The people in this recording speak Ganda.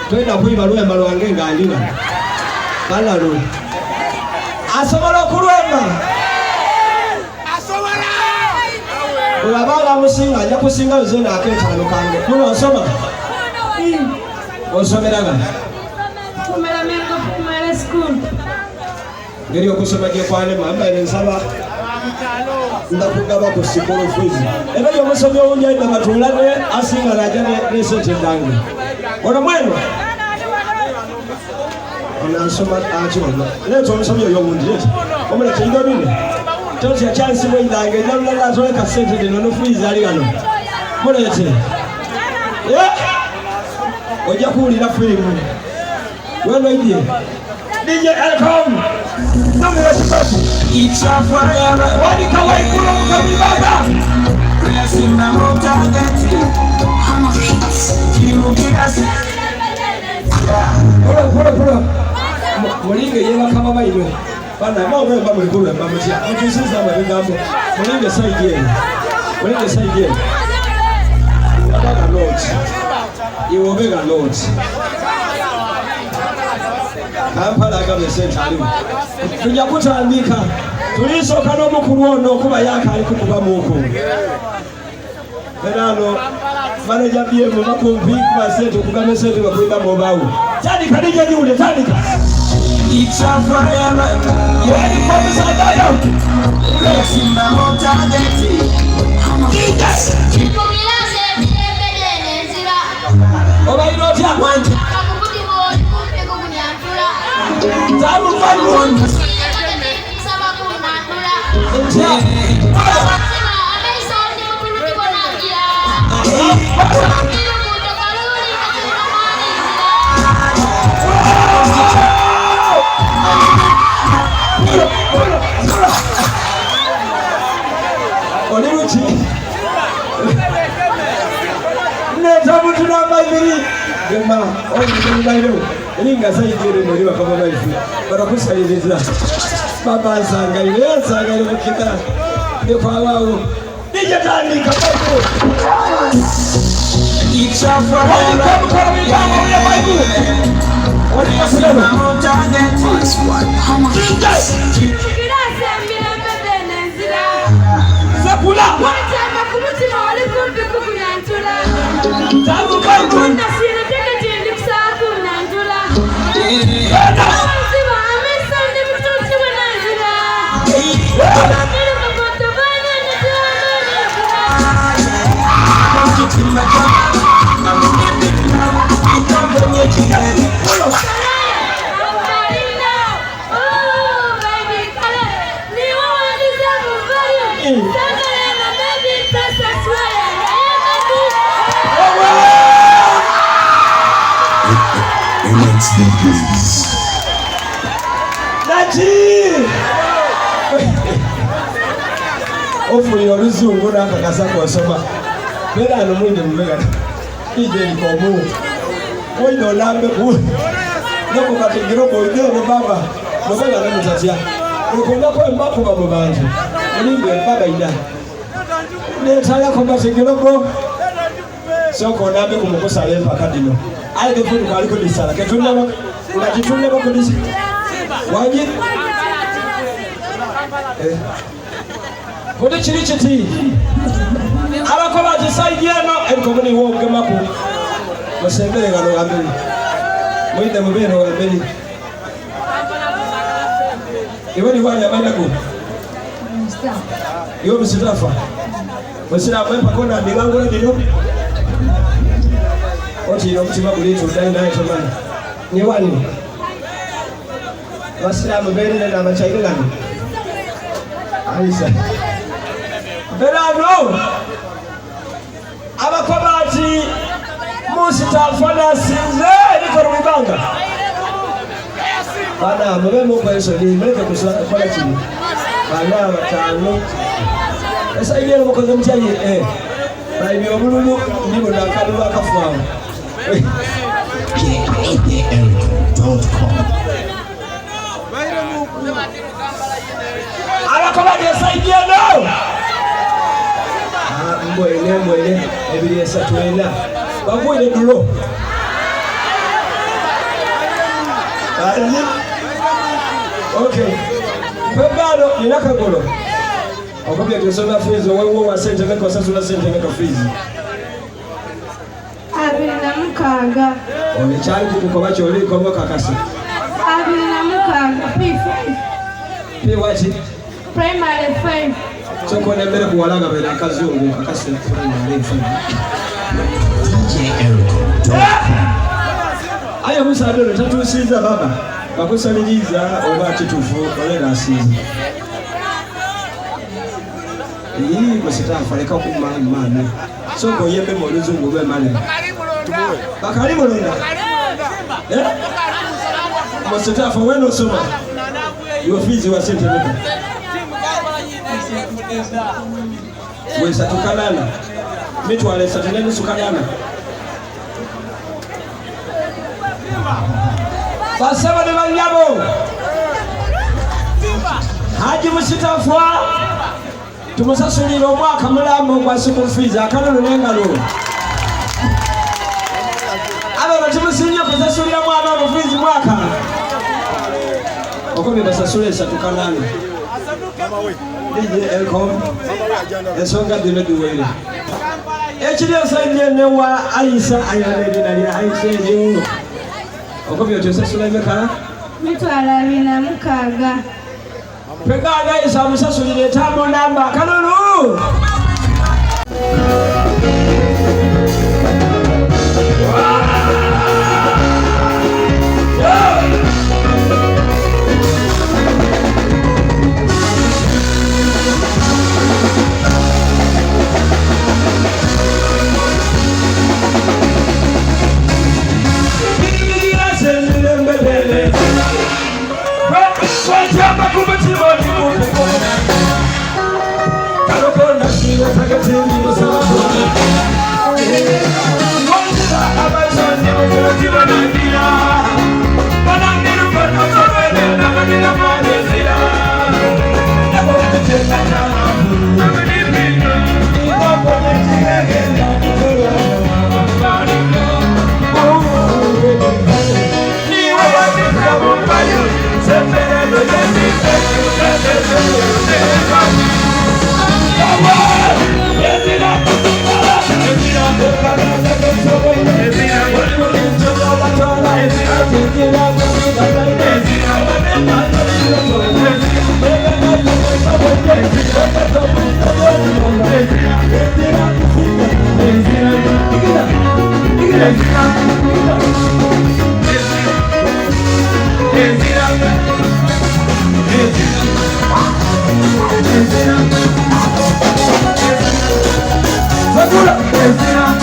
Twenda kuiba lwemba lwange ng'alina kala lwe asobola okulwemba olwabanga amusinga ajja kusinga nzena akeetaano kange kuno osoma osomeraga ngeri okusoma gyekwanema mbaire nsaba ndakugaba ku sikolo fizi era yomusomi owungi aina batulane asinga naja nesente ndange ono mweno onansoma akiona leeta omusomi oyo owundi leeta omuleke idobine totya kyansimu endange ejamulala atoleka sente dino nofizi ali gano mulete ojja kuwulira firimu weno idye DJ Elcom Namwesipasu Ichafayara Wadika waikulu mkabibaba Resimba mutagati Kirukirasi Pula Mulinge yeba kama maidwe Bana mawe mba mwikulu mba mtia Mkisiza mwengambo Mulinge saigeni Mulinge saigeni Abaka lodge Iwobega lodge Kampala agabe sentalimu tujja kutandika tulisoka n'omukulu ono okuba yakali kukuba muku erano manaja BM bakumpi kuba sente okugame sente bakwenda mobawo tandika nije jiwule tandika ichafayala yoni komisadayo resimba motageti Kumilaze mbele nzira obairotya kwanje Tamu Fadwon sama kunandula Oniruchi Neta mutu namba 2 Gema oni bairo Ninga sayigere muri bakaba bayifu barakusayiriza baba nsanga ile mukita ne kwa wao nije tandika babo ichafa kwa mipango ya Bible wali kasema mutageti Kirase mbele nzira zakula watama kumutima wali kumbi kukunyantula tabu Bible nasira teke ndikusaku nandula Ofuli oluzungu n'akakasa k'osoma beera ano mwine mubega ije likomu mwine olambe nokukatigiro boidene baba mubega nemutatya ekundako embakuba mu bantu mulimbe baba ida netayako katigiroko soko olambe kumukusala empaka dino aye kefudu kaliko disala ketunaba unakitundaba kudisi wanyi Kodi kiri kiti abakoba tisaidiano ebikomuni wogemaku musembere ngalo ambeli mwinde mubeno ambeli iwani wanya manyago yo msitafa musira mwepa kona milango ndino oti yo mtima bulitu dai naye tomani ni wani wasira mubene na machailani Aisa Berano Abakobati Musitafana sinze niko rubanga Bana mubemo kwa Yesu ni mleke kusala chini Bana batano Esa ile mukoze mchaji baibi obululu nibo nakali bakafuwa Alakobadi esaidia no. Mwele ebili esatu ena. Bagwele dulo. Okay. Pegado ninakagolo. Okobya tusoma fees wewe wa sente meko sasula sente meko fees. Abiri na mukaga. Ole chali kukoba choli kobo kakasi. Abiri na mukaga P5. P Primary 5. Soko ne mbere kuwalaga bele akazungu akasi primary 5. Ayo musadolo tatusiza baba. Bakusaliriza oba kitufu olera asiza. Iyi musitafa leka kumana. Soko yembe mu luzungu lwe mane. Bakali mulonda. Musitafa weno soma. Yofizi wa sente nego. Wesa tukalala. Mitwale satunene sukalana. Basaba ne banyabo. Haji musitafwa. Tumusasulira omwaka mulambo gwa school fees akalulu n'engalo. Abo batumusinya kusasulira mwana wa fees mwaka. Okobye basasule esatu kalala. DJ Elcom. Ensonga dino duwere. Ekiri osanje ne wa Aisha ayalere nali Aisha ejo. Okobye tusasula emeka. Mitwala abiri na mukaga. Pegada Aisha musasulire tamo namba kalulu. Segura!